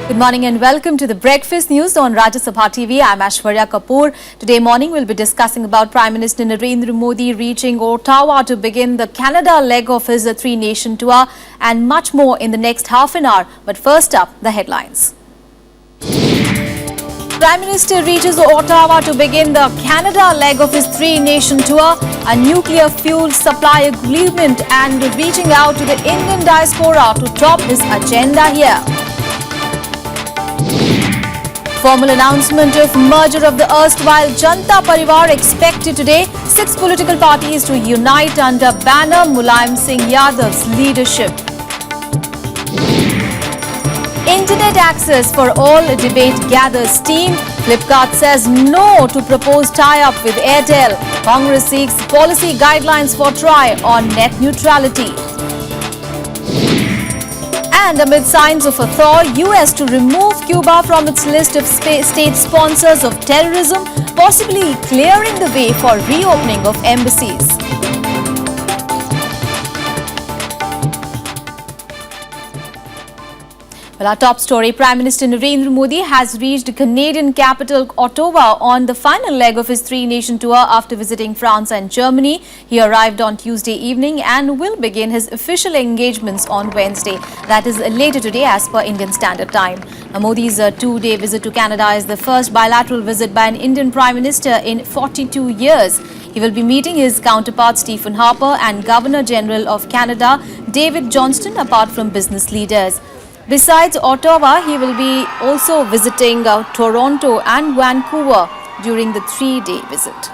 Good morning and welcome to the Breakfast News on Rajya TV. I'm Aishwarya Kapoor. Today morning we'll be discussing about Prime Minister Narendra Modi reaching Ottawa to begin the Canada leg of his three-nation tour and much more in the next half an hour. But first up, the headlines. Prime Minister reaches Ottawa to begin the Canada leg of his three-nation tour, a nuclear fuel supply agreement and reaching out to the Indian diaspora to top his agenda here. Formal announcement of merger of the erstwhile Janata Parivar expected today. 6 political parties to unite under banner Mulam Singh Yadav's leadership. Internet access for all debate gathers steam. Flipkart says no to proposed tie-up with Airtel. Congress seeks policy guidelines for try on net neutrality. And amid signs of a thaw, US to remove Cuba from its list of state sponsors of terrorism, possibly clearing the way for reopening of embassies. Well, our top story, Prime Minister Narendra Modi has reached Canadian capital Ottawa on the final leg of his three-nation tour after visiting France and Germany. He arrived on Tuesday evening and will begin his official engagements on Wednesday. That is later today as per Indian Standard Time. Now, Modi's two-day visit to Canada is the first bilateral visit by an Indian Prime Minister in 42 years. He will be meeting his counterpart Stephen Harper and Governor-General of Canada David Johnston apart from business leaders. Besides Ottawa, he will be also visiting Toronto and Vancouver during the three-day visit.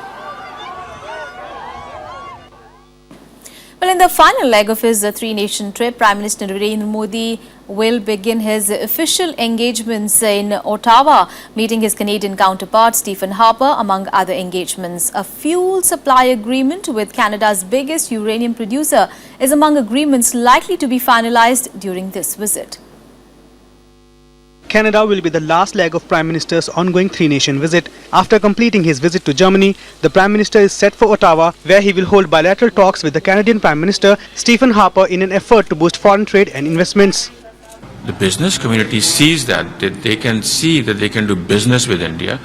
Well, in the final leg of his three-nation trip, Prime Minister Narendra Modi will begin his official engagements in Ottawa, meeting his Canadian counterpart Stephen Harper, among other engagements. A fuel supply agreement with Canada's biggest uranium producer is among agreements likely to be finalized during this visit. Canada will be the last leg of Prime Minister's ongoing three-nation visit. After completing his visit to Germany, the Prime Minister is set for Ottawa, where he will hold bilateral talks with the Canadian Prime Minister Stephen Harper in an effort to boost foreign trade and investments. The business community sees that they can see that they can do business with India,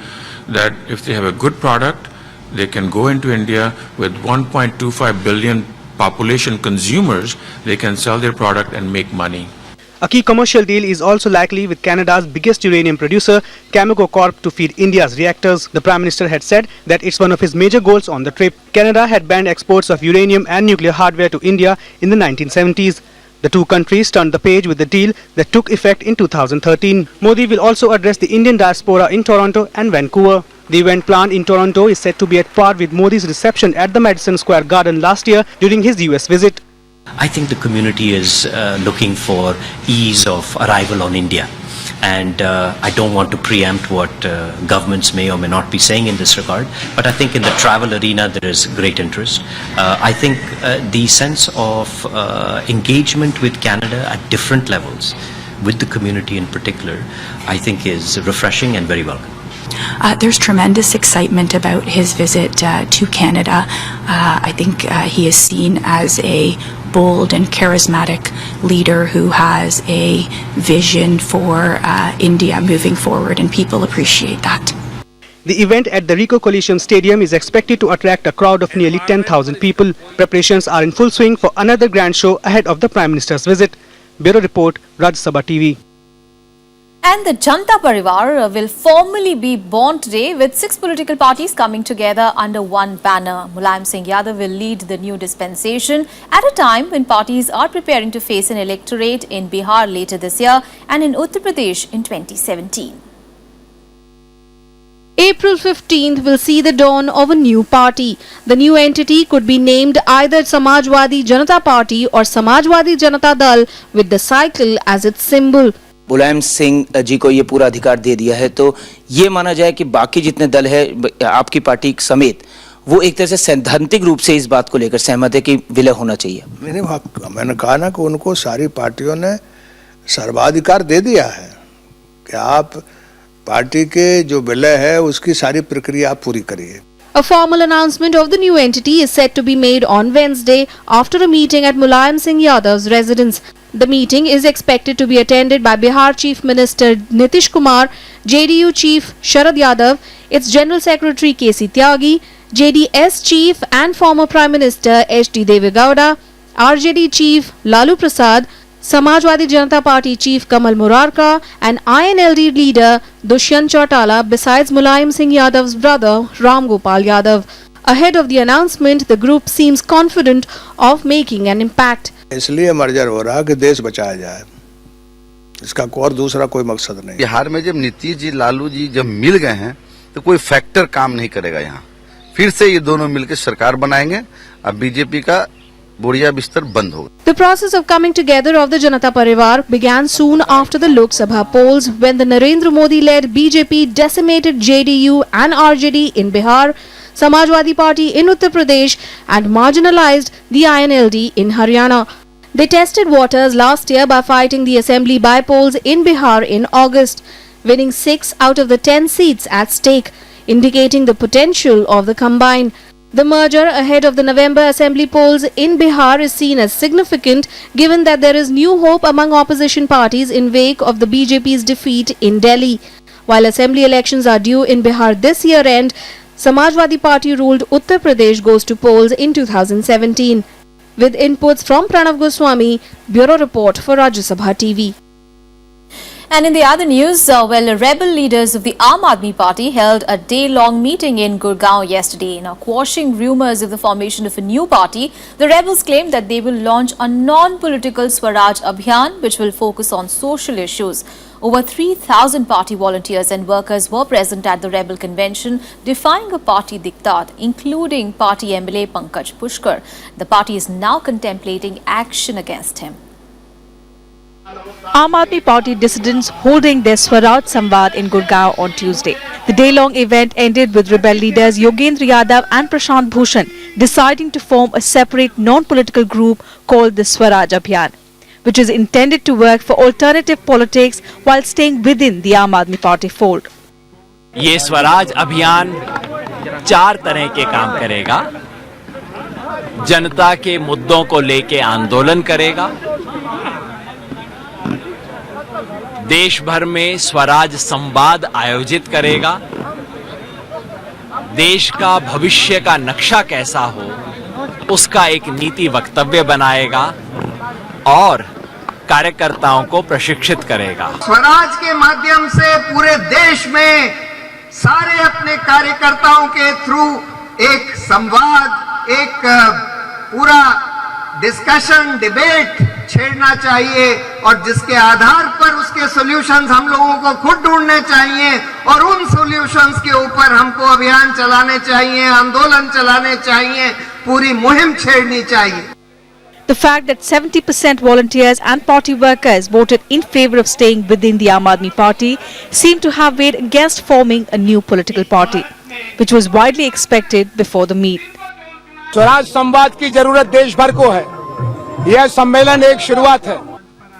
that if they have a good product, they can go into India with 1.25 billion population consumers, they can sell their product and make money. A key commercial deal is also likely with Canada's biggest uranium producer, Cameco Corp, to feed India's reactors. The Prime Minister had said that it's one of his major goals on the trip. Canada had banned exports of uranium and nuclear hardware to India in the 1970s. The two countries turned the page with the deal that took effect in 2013. Modi will also address the Indian diaspora in Toronto and Vancouver. The event planned in Toronto is said to be at par with Modi's reception at the Madison Square Garden last year during his US visit. I think the community is looking for ease of arrival on India, and I don't want to preempt what governments may or may not be saying in this regard, but I think in the travel arena there is great interest. I think the sense of engagement with Canada at different levels, with the community in particular, I think is refreshing and very welcome. There's tremendous excitement about his visit to Canada. I think he is seen as a bold and charismatic leader who has a vision for India moving forward, and people appreciate that. The event at the Ricoh Coalition Stadium is expected to attract a crowd of nearly 10,000 people. Preparations are in full swing for another grand show ahead of the Prime Minister's visit. Bureau Report, Rajya TV. And the Janata Parivar will formally be born today with 6 political parties coming together under one banner. Mulam Singh Yadav will lead the new dispensation at a time when parties are preparing to face an electorate in Bihar later this year and in Uttar Pradesh in 2017. April 15th will see the dawn of a new party. The new entity could be named either Samajwadi Janata Party or Samajwadi Janata Dal with the cycle as its symbol. Mulayam Singh ji को ये पूरा अधिकार दे दिया है, तो ये माना जाए कि बाकी जितने दल है आपकी पार्टी समेत वो एक तरह से सैद्धांतिक रूप से इस बात को लेकर सहमत है कि विलय होना चाहिए। मैंने कहा ना कि उनको सारी पार्टियों ने सर्वाधिकार दे दिया है कि आप पार्टी के जो विलय है उसकी सारी प्रक्रिया आप पूरी करिए। A formal announcement of the new entity is set to be made on Wednesday after a meeting at Mulam Singh Yadav's residence. The meeting is expected to be attended by Bihar Chief Minister Nitish Kumar, JDU Chief Sharad Yadav, its General Secretary K.C. Tyagi, JDS Chief and former Prime Minister H.D. Devegowda, RJD Chief Lalu Prasad, Samajwadi Janata Party Chief Kamal Murarka and INLD leader Dushyant Chautala, besides Mulam Singh Yadav's brother Ram Gopal Yadav. Ahead of the announcement, the group seems confident of making an impact. इसलिए merger हो रहा कि देश बचाया जाए, इसका और दूसरा कोई मकसद नहीं। बिहार में जब नीतीश जी लालू जी जब मिल गए हैं तो कोई फैक्टर काम नहीं करेगा। यहाँ फिर से ये दोनों मिलकर सरकार बनाएंगे, अब बीजेपी का बोरिया बिस्तर बंद होगा। The process of coming together of the Janata Parivar began soon after the Lok Sabha polls, when the Narendra Modi-led BJP decimated JDU and RJD in Bihar, Samajwadi Party in Uttar Pradesh and marginalized the INLD in Haryana. They tested waters last year by fighting the assembly by-polls in Bihar in August, winning 6 out of the 10 seats at stake, indicating the potential of the combine. The merger ahead of the November assembly polls in Bihar is seen as significant, given that there is new hope among opposition parties in wake of the BJP's defeat in Delhi. While assembly elections are due in Bihar this year end, Samajwadi Party ruled Uttar Pradesh goes to polls in 2017. With inputs from Pranav Goswami, Bureau Report for Rajya Sabha TV. And in the other news, rebel leaders of the Aam Aadmi Party held a day-long meeting in Gurgaon yesterday. Now, quashing rumours of the formation of a new party, the rebels claimed that they will launch a non-political Swaraj Abhiyan, which will focus on social issues. Over 3,000 party volunteers and workers were present at the rebel convention, defying a party diktat, including party MLA Pankaj Pushkar. The party is now contemplating action against him. Aam Aadmi Party dissidents holding their Swaraj Samvad in Gurgaon on Tuesday. The day-long event ended with rebel leaders Yogendra Yadav and Prashant Bhushan deciding to form a separate non-political group called the Swaraj Abhiyan, which is intended to work for alternative politics while staying within the Aam Aadmi Party fold. ये स्वराज अभियान 4 तरह के काम करेगा। जनता के मुद्दों को लेके आंदोलन करेगा, देश भर में स्वराज संवाद आयोजित करेगा, देश का भविष्य का नक्शा कैसा हो उसका एक नीति वक्तव्य बनाएगा और कार्यकर्ताओं को प्रशिक्षित करेगा। स्वराज के माध्यम से पूरे देश में सारे अपने कार्यकर्ताओं के थ्रू एक संवाद, एक पूरा डिस्कशन, डिबेट छेड़ना चाहिए और जिसके आधार पर उसके सॉल्यूशंस हम लोगों को खुद ढूंढने चाहिए और उन सॉल्यूशंस के ऊपर हमको अभियान चलाने चाहिए, आंदोलन चलाने चाहिए, पूरी मुहिम छेड़नी चाहिए। The fact that 70% volunteers and party workers voted in favour of staying within the Aam Aadmi Party seemed to have weighed against forming a new political party, which was widely expected before the meet. Swaraj संवाद की जरूरत देश भर को है। यह सम्मेलन एक शुरुआत है।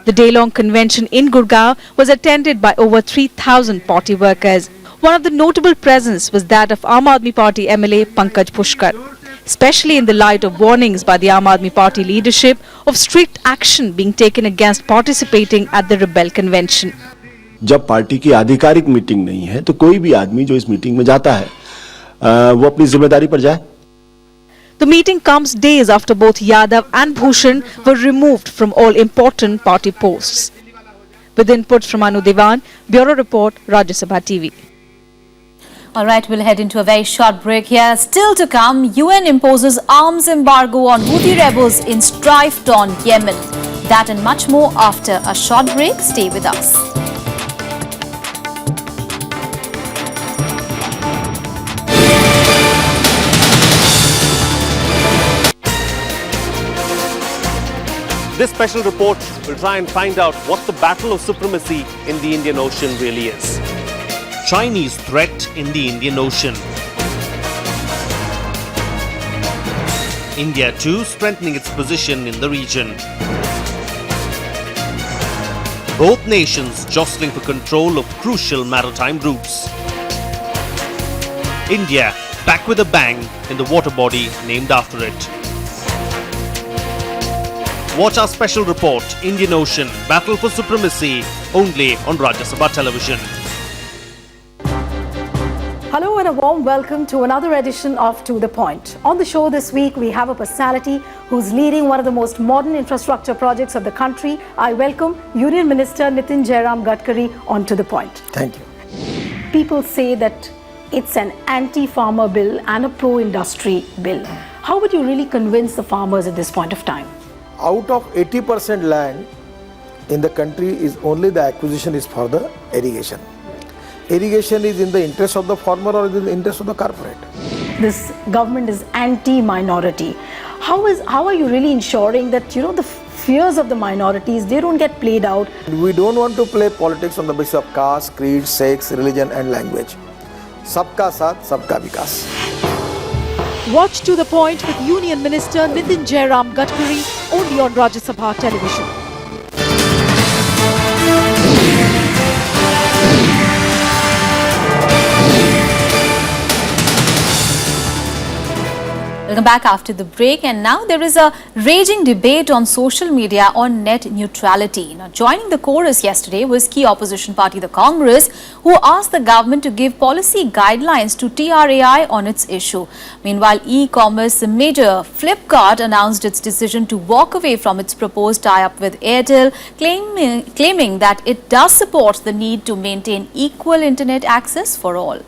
The day-long convention in Gurgaon was attended by over 3,000 party workers. One of the notable presents was that of Aam Aadmi Party MLA Pankaj Pushkar, especially in the light of warnings by the Aam Aadmi Party leadership of strict action being taken against participating at the rebel convention. जब party की आधिकारिक meeting नहीं है तो कोई भी आदमी जो इस मीटिंग में जाता है वो अपनी जिम्मेदारी पर जाए। The meeting comes days after both Yadav and Bhushan were removed from all important party posts. With inputs from Anu Devan, Bureau Report, Rajya Sabha TV. All right, we'll head into a very short break here. Still to come, UN imposes arms embargo on Houthi rebels in strife-torn Yemen. That and much more after a short break. Stay with us. This special report will try and find out what the battle of supremacy in the Indian Ocean really is. Chinese threat in the Indian Ocean. India too strengthening its position in the region. Both nations jostling for control of crucial maritime routes. India back with a bang in the water body named after it. Watch our special report, Indian Ocean, Battle for Supremacy, only on Rajya Sabha television. Hello and a warm welcome to another edition of To The Point. On the show this week, we have a personality who's leading one of the most modern infrastructure projects of the country. I welcome Union Minister Nitin Jairam Gadkari on To The Point. Thank you. People say that it's an anti-farmer bill and a pro-industry bill. How would you really convince the farmers at this point of time? Out of 80% land in the country is only the acquisition is for the irrigation. Irrigation is in the interest of the farmer or in the interest of the corporate. This government is anti-minority. How are you really ensuring that, the fears of the minorities, they don't get played out? We don't want to play politics on the basis of caste, creed, sex, religion and language. Sabka saath, sabka vikas. Watch To The Point with Union Minister Nitin Jairam Gadkari only on Rajya Sabha television. Welcome back after the break, and now there is a raging debate on social media on net neutrality. Now, joining the chorus yesterday was key opposition party, the Congress, who asked the government to give policy guidelines to TRAI on its issue. Meanwhile, e-commerce major Flipkart announced its decision to walk away from its proposed tie-up with Airtel, claiming that it does support the need to maintain equal internet access for all.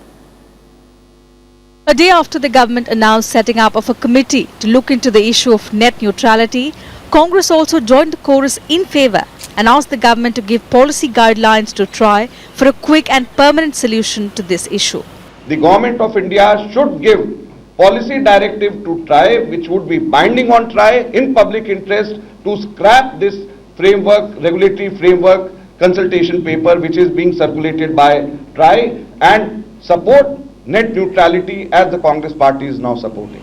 A day after the government announced setting up of a committee to look into the issue of net neutrality, Congress also joined the chorus in favour and asked the government to give policy guidelines to TRAI for a quick and permanent solution to this issue. The government of India should give policy directive to TRAI, which would be binding on TRAI in public interest, to scrap this framework, regulatory framework consultation paper which is being circulated by TRAI, and support net neutrality as the Congress party is now supporting.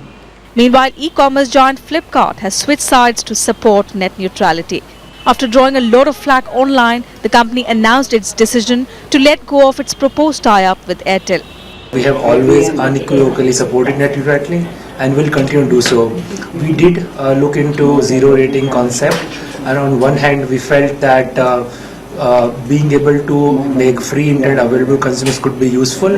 Meanwhile, e-commerce giant Flipkart has switched sides to support net neutrality. After drawing a lot of flack online, the company announced its decision to let go of its proposed tie-up with Airtel. We have always unequivocally supported net neutrality and will continue to do so. We did look into zero rating concept, and on one hand we felt that being able to make free internet available to consumers could be useful,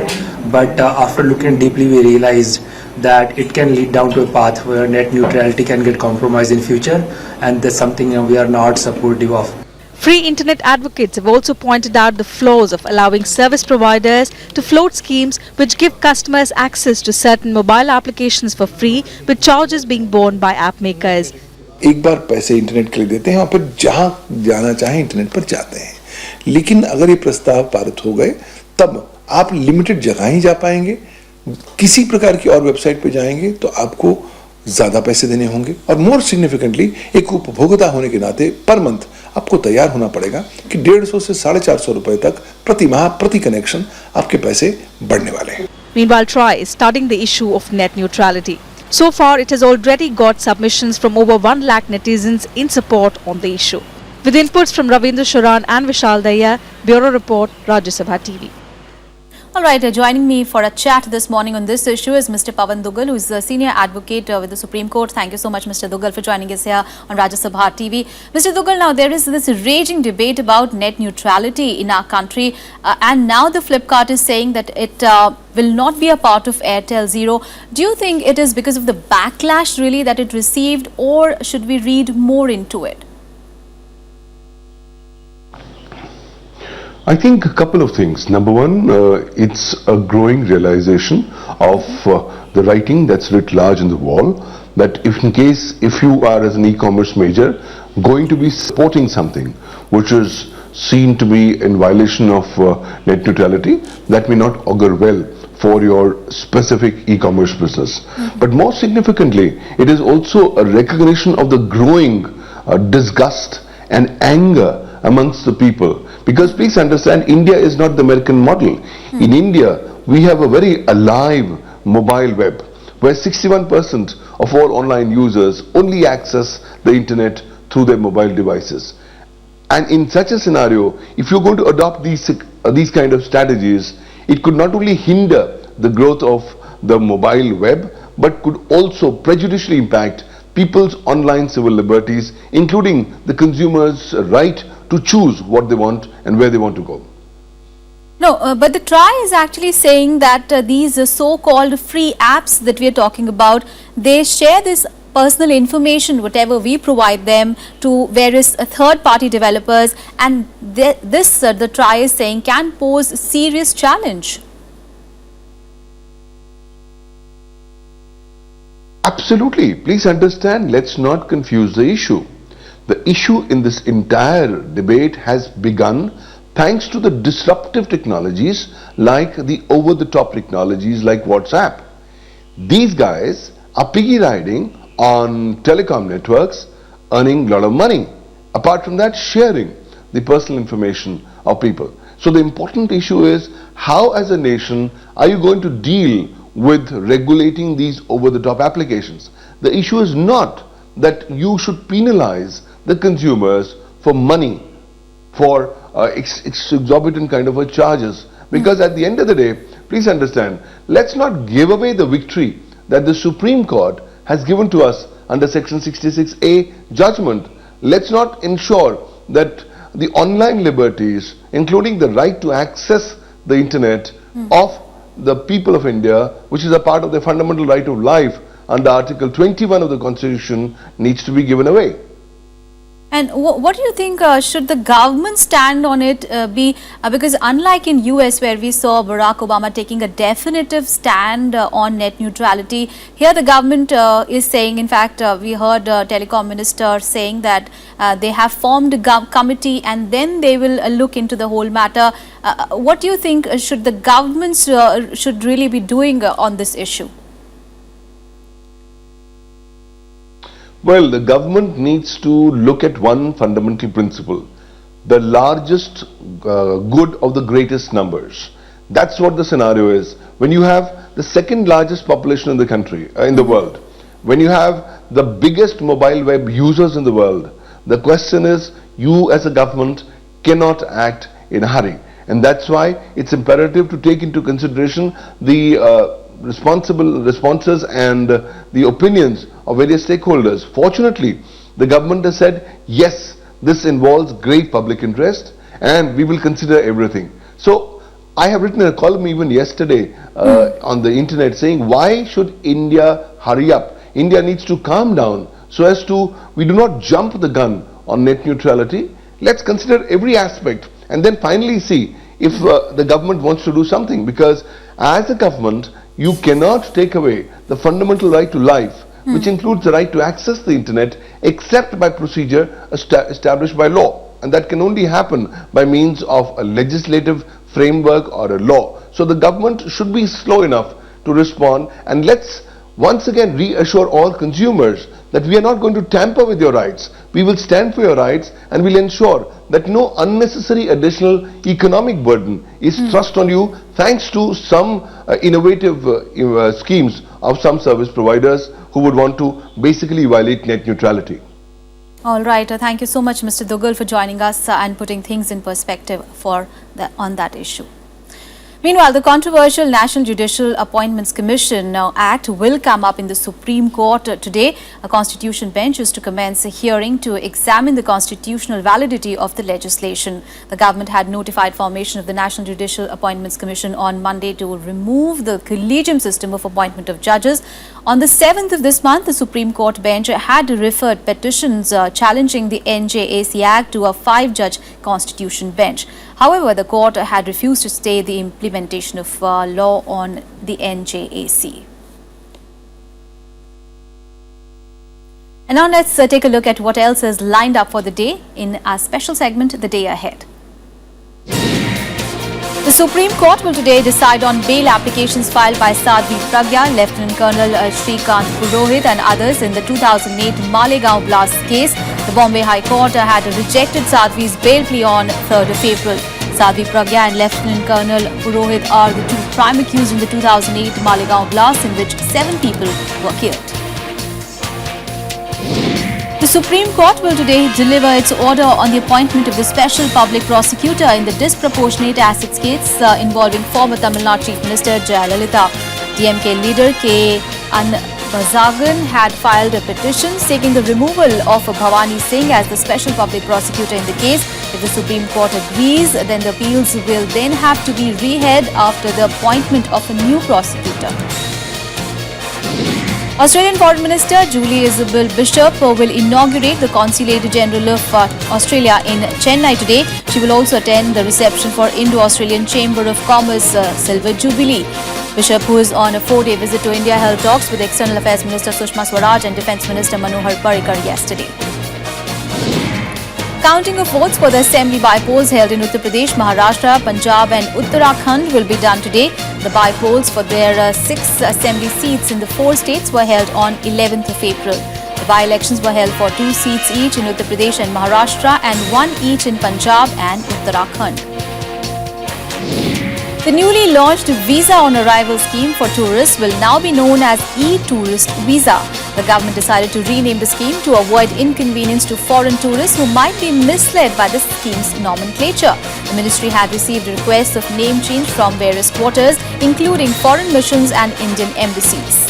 but after looking deeply we realized that it can lead down to a path where net neutrality can get compromised in future, and that's something we are not supportive of. Free internet advocates have also pointed out the flaws of allowing service providers to float schemes which give customers access to certain mobile applications for free, with charges being borne by app makers. एक बार पैसे internet के लिए देते हैं और फिर जहां जाना चाहे इंटरनेट पर जाते हैं, लेकिन अगर ये प्रस्ताव पारित हो गए तब आप लिमिटेड जगह ही जा पाएंगे। किसी प्रकार की और वेबसाइट पे जाएंगे तो आपको ज्यादा पैसे देने होंगे, और मोर सिग्निफिकेंटली एक उपभोक्ता होने के नाते पर मंथ आपको तैयार होना पड़ेगा कि 150 से 450 रुपए तक प्रति माह प्रति कनेक्शन आपके पैसे बढ़ने वाले हैं। Meanwhile, TRAI is studying the issue of net neutrality. So far, it has already got submissions from over 1 lakh netizens in support on the issue. With inputs from Ravindra Sharan and Vishal Daya, Bureau Report, Rajya Sabha TV. All right, joining me for a chat this morning on this issue is Mr Pavan Duggal, who is a senior advocate with the Supreme Court. Thank you so much, Mr Duggal, for joining us here on Rajya Sabha TV. Mr Duggal, now there is this raging debate about net neutrality in our country, and now the Flipkart is saying that it will not be a part of Airtel Zero. Do you think it is because of the backlash really that it received, or should we read more into it? I think a couple of things. Number one, it's a growing realization of the writing that's writ large in the wall, that if you are as an e-commerce major going to be supporting something which is seen to be in violation of net neutrality, that may not augur well for your specific e-commerce business. But more significantly, it is also a recognition of the growing disgust and anger amongst the people. Because please understand, India is not the American model. In India, we have a very alive mobile web, where 61% of all online users only access the internet through their mobile devices. And in such a scenario, if you're going to adopt these kind of strategies, it could not only hinder the growth of the mobile web, but could also prejudicially impact people's online civil liberties, including the consumer's right to choose what they want and where they want to go. No, but the TRAI is actually saying that these so-called free apps that we are talking about, they share this personal information, whatever we provide them, to various third-party developers, and the TRAI is saying can pose a serious challenge. Absolutely. Please understand, let's not confuse the issue. The issue in this entire debate has begun thanks to the disruptive technologies like the over-the-top technologies like WhatsApp. These guys are piggy riding on telecom networks, earning a lot of money. Apart from that, sharing the personal information of people. So the important issue is, how as a nation are you going to deal with regulating these over-the-top applications? The issue is not that you should penalize the consumers for money, for exorbitant kind of charges, because at the end of the day, please understand, let's not give away the victory that the Supreme Court has given to us under Section 66A judgment. Let's not ensure that the online liberties, including the right to access the internet of the people of India, which is a part of their fundamental right of life under Article 21 of the Constitution, needs to be given away. And what do you think should the government stand on it be? Because unlike in US, where we saw Barack Obama taking a definitive stand on net neutrality, here the government is saying, in fact, we heard Telecom Minister saying that they have formed a committee and then they will look into the whole matter. What do you think should the governments should really be doing on this issue? Well, the government needs to look at one fundamental principle: the largest good of the greatest numbers. That's what the scenario is. When you have the second largest population in the country, in the world, when you have the biggest mobile web users in the world, the question is, you as a government cannot act in a hurry. And that's why it's imperative to take into consideration the responsible responses and the opinions of various stakeholders. Fortunately, the government has said, yes, this involves great public interest and we will consider everything. So I have written a column even yesterday on the internet saying, why should India hurry up? India needs to calm down so as to, we do not jump the gun on net neutrality. Let's consider every aspect and then finally see if the government wants to do something, because as a government, you cannot take away the fundamental right to life, which includes the right to access the internet, except by procedure established by law. And that can only happen by means of a legislative framework or a law. So the government should be slow enough to respond, and let's once again reassure all consumers that we are not going to tamper with your rights. We will stand for your rights and will ensure that no unnecessary additional economic burden is thrust on you thanks to some innovative schemes of some service providers who would want to basically violate net neutrality. All right. Thank you so much, Mr. Duggal, for joining us and putting things in perspective on that issue. Meanwhile, the controversial National Judicial Appointments Commission Act will come up in the Supreme Court today. A constitution bench is to commence a hearing to examine the constitutional validity of the legislation. The government had notified formation of the National Judicial Appointments Commission on Monday to remove the collegium system of appointment of judges. On the 7th of this month, the Supreme Court bench had referred petitions challenging the NJAC Act to a 5-judge constitution bench. However, the court had refused to stay the implementation of law on the NJAC. And now let's take a look at what else is lined up for the day in our special segment, The Day Ahead. The Supreme Court will today decide on bail applications filed by Sadhvi Pragya, Lieutenant Colonel Shrikant Purohit and others in the 2008 Malegaon blast case. The Bombay High Court had rejected Sadhvi's bail plea on 3rd of April. Sadhvi Pragya and Lieutenant Colonel Purohit are the two prime accused in the 2008 Malegaon blast in which 7 people were killed. The Supreme Court will today deliver its order on the appointment of the special public prosecutor in the disproportionate assets case involving former Tamil Nadu Chief Minister Jayalalitha. DMK leader K. Bazagan had filed a petition seeking the removal of Bhavani Singh as the special public prosecutor in the case. If the Supreme Court agrees, then the appeals will then have to be reheard after the appointment of a new prosecutor. Australian Foreign Minister Julie Isabel Bishop will inaugurate the Consulate General of Australia in Chennai today. She will also attend the reception for Indo-Australian Chamber of Commerce Silver Jubilee. Bishop, who is on a 4-day visit to India, held talks with External Affairs Minister Sushma Swaraj and Defence Minister Manohar Parrikar yesterday. Counting of votes for the assembly by-polls held in Uttar Pradesh, Maharashtra, Punjab and Uttarakhand will be done today. The by-polls for their 6 assembly seats in the 4 states were held on 11th of April. The by-elections were held for 2 seats each in Uttar Pradesh and Maharashtra and 1 each in Punjab and Uttarakhand. The newly launched Visa on Arrival scheme for tourists will now be known as e-Tourist Visa. The government decided to rename the scheme to avoid inconvenience to foreign tourists who might be misled by the scheme's nomenclature. The ministry had received requests of name change from various quarters, including foreign missions and Indian embassies.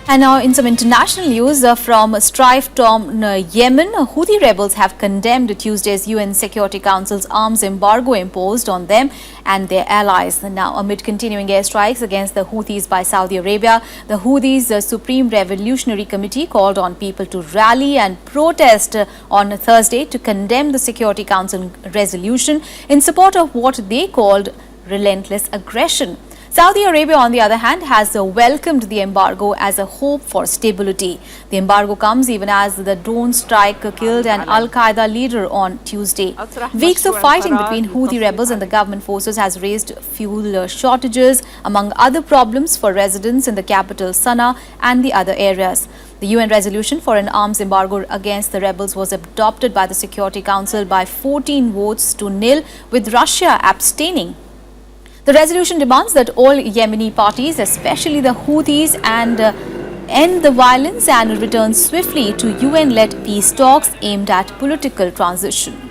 And now in some international news from strife-torn Yemen, Houthi rebels have condemned Tuesday's UN Security Council's arms embargo imposed on them and their allies. Now, amid continuing airstrikes against the Houthis by Saudi Arabia, the Houthis' Supreme Revolutionary Committee called on people to rally and protest on Thursday to condemn the Security Council resolution in support of what they called relentless aggression. Saudi Arabia, on the other hand, has welcomed the embargo as a hope for stability. The embargo comes even as the drone strike killed an Al-Qaeda leader on Tuesday. Weeks of fighting between Houthi rebels and the government forces has raised fuel shortages, among other problems for residents in the capital Sana'a and the other areas. The UN resolution for an arms embargo against the rebels was adopted by the Security Council by 14 votes to nil, with Russia abstaining. The resolution demands that all Yemeni parties, especially the Houthis, end the violence and return swiftly to UN-led peace talks aimed at political transition.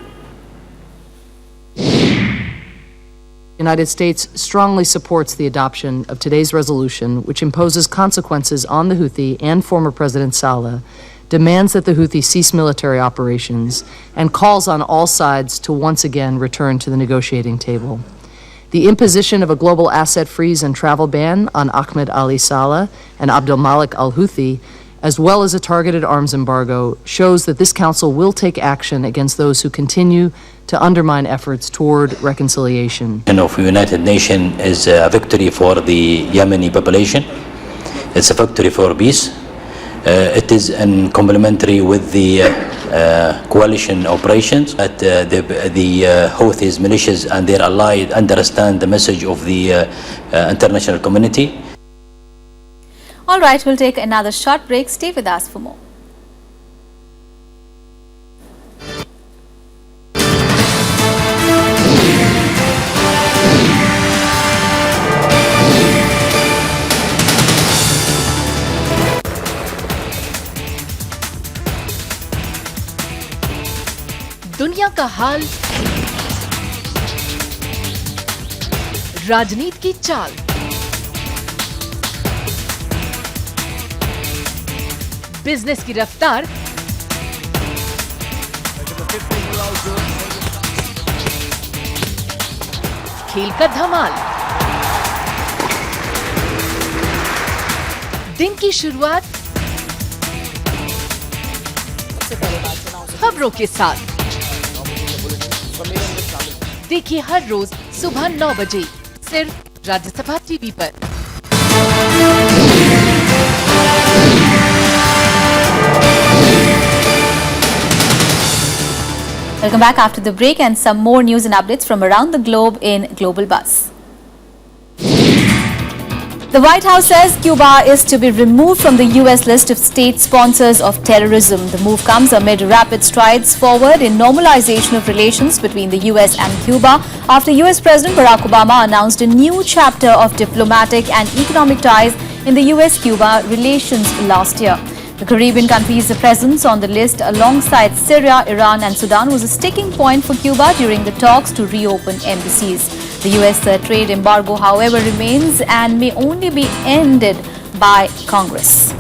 The United States strongly supports the adoption of today's resolution, which imposes consequences on the Houthi and former President Saleh, demands that the Houthi cease military operations, and calls on all sides to once again return to the negotiating table. The imposition of a global asset freeze and travel ban on Ahmed Ali Saleh and Abdul Malik al-Houthi, as well as a targeted arms embargo, shows that this council will take action against those who continue to undermine efforts toward reconciliation. Of United Nations is a victory for the Yemeni population. It's a victory for peace. It is in complementary with the coalition operations that the Houthis militias and their allies understand the message of the international community. All right, we'll take another short break. Stay with us for more. दुनिया का हाल, राजनीति की चाल, business की रफ्तार, खेल का धमाल, दिन की शुरुआत खबरों के साथ। देखिए हर रोज सुबह 9 बजे सिर्फ राज्यसभा टीवी पर। Welcome back after the break and some more news and updates from around the globe in Global Buzz. The White House says Cuba is to be removed from the U.S. list of state sponsors of terrorism. The move comes amid rapid strides forward in normalization of relations between the U.S. and Cuba after U.S. President Barack Obama announced a new chapter of diplomatic and economic ties in the U.S.-Cuba relations last year. The Caribbean countries' presence on the list alongside Syria, Iran and Sudan was a sticking point for Cuba during the talks to reopen embassies. The US trade embargo, however, remains and may only be ended by Congress.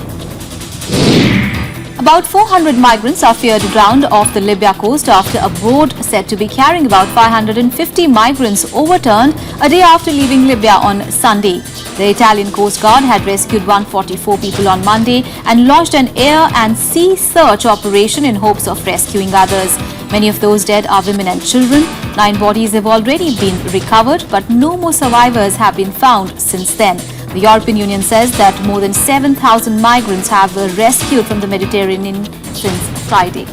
About 400 migrants are feared drowned off the Libya coast after a boat said to be carrying about 550 migrants overturned a day after leaving Libya on Sunday. The Italian Coast Guard had rescued 144 people on Monday and launched an air and sea search operation in hopes of rescuing others. Many of those dead are women and children. 9 bodies have already been recovered, but no more survivors have been found since then. The European Union says that more than 7,000 migrants have been rescued from the Mediterranean since Friday.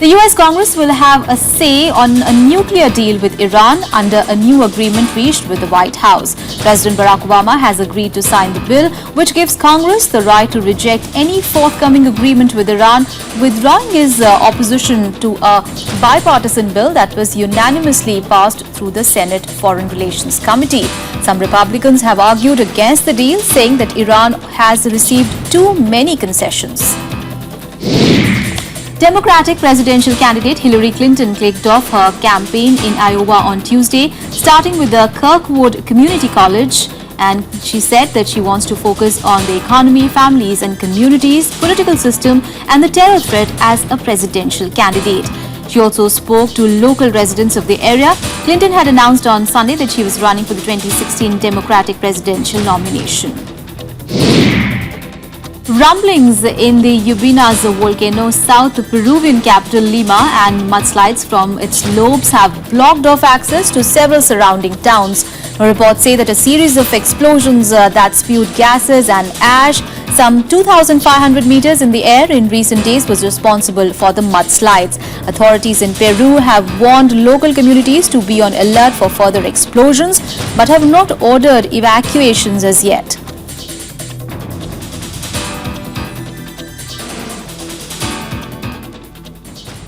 The US Congress will have a say on a nuclear deal with Iran under a new agreement reached with the White House. President Barack Obama has agreed to sign the bill, which gives Congress the right to reject any forthcoming agreement with Iran, withdrawing his opposition to a bipartisan bill that was unanimously passed through the Senate Foreign Relations Committee. Some Republicans have argued against the deal, saying that Iran has received too many concessions. Democratic presidential candidate Hillary Clinton kicked off her campaign in Iowa on Tuesday, starting with the Kirkwood Community College, and she said that she wants to focus on the economy, families and communities, political system and the terror threat as a presidential candidate. She also spoke to local residents of the area. Clinton had announced on Sunday that she was running for the 2016 Democratic presidential nomination. Rumblings in the Ubinas volcano south of Peruvian capital Lima and mudslides from its lobes have blocked off access to several surrounding towns. Reports say that a series of explosions that spewed gases and ash some 2,500 meters in the air in recent days was responsible for the mudslides. Authorities in Peru have warned local communities to be on alert for further explosions, but have not ordered evacuations as yet.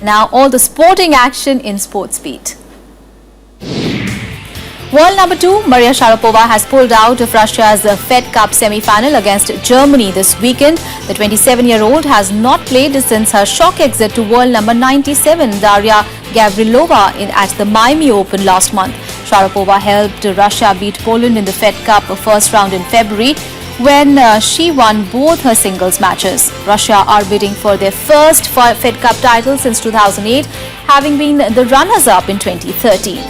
Now all the sporting action in Sports Beat. World number 2, Maria Sharapova has pulled out of Russia's Fed Cup semi-final against Germany this weekend. The 27-year-old has not played since her shock exit to world number 97, Daria Gavrilova, at the Miami Open last month. Sharapova helped Russia beat Poland in the Fed Cup first round in February, when she won both her singles matches. Russia are bidding for their first Fed Cup title since 2008, having been the runners-up in 2013.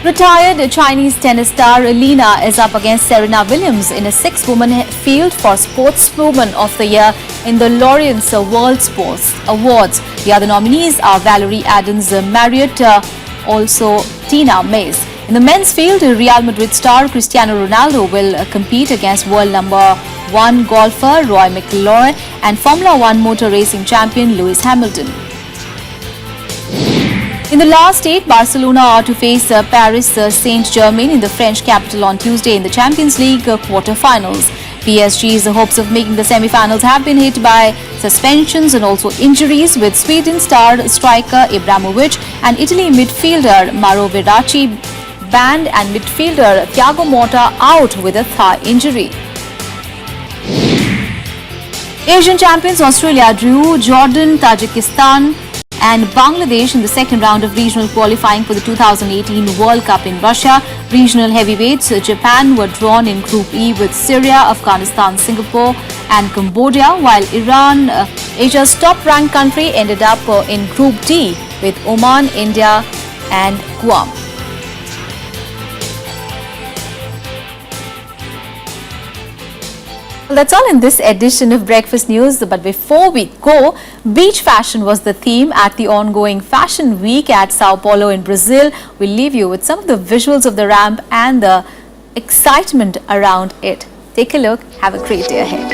Retired Chinese tennis star Lina is up against Serena Williams in a 6-woman field for Sportswoman of the Year in the Lawrence World Sports Awards. The other nominees are Valerie Adams-Marriott, also Tina Mays. In the men's field, Real Madrid star Cristiano Ronaldo will compete against world number 1 golfer Roy McIlroy and Formula 1 motor racing champion Lewis Hamilton. In the last 8, Barcelona are to face Paris Saint-Germain in the French capital on Tuesday in the Champions League quarter-finals. PSG's hopes of making the semi-finals have been hit by suspensions and also injuries, with Sweden star striker Ibrahimovic and Italy midfielder Mauro Verratti banned and midfielder Thiago Motta out with a thigh injury. Asian champions Australia drew Jordan, Tajikistan and Bangladesh in the second round of regional qualifying for the 2018 World Cup in Russia. Regional heavyweights Japan were drawn in Group E with Syria, Afghanistan, Singapore and Cambodia, while Iran, Asia's top-ranked country, ended up in Group D with Oman, India and Guam. Well, that's all in this edition of Breakfast News. But before we go, beach fashion was the theme at the ongoing Fashion Week at Sao Paulo in Brazil. We'll leave you with some of the visuals of the ramp and the excitement around it. Take a look. Have a great day ahead.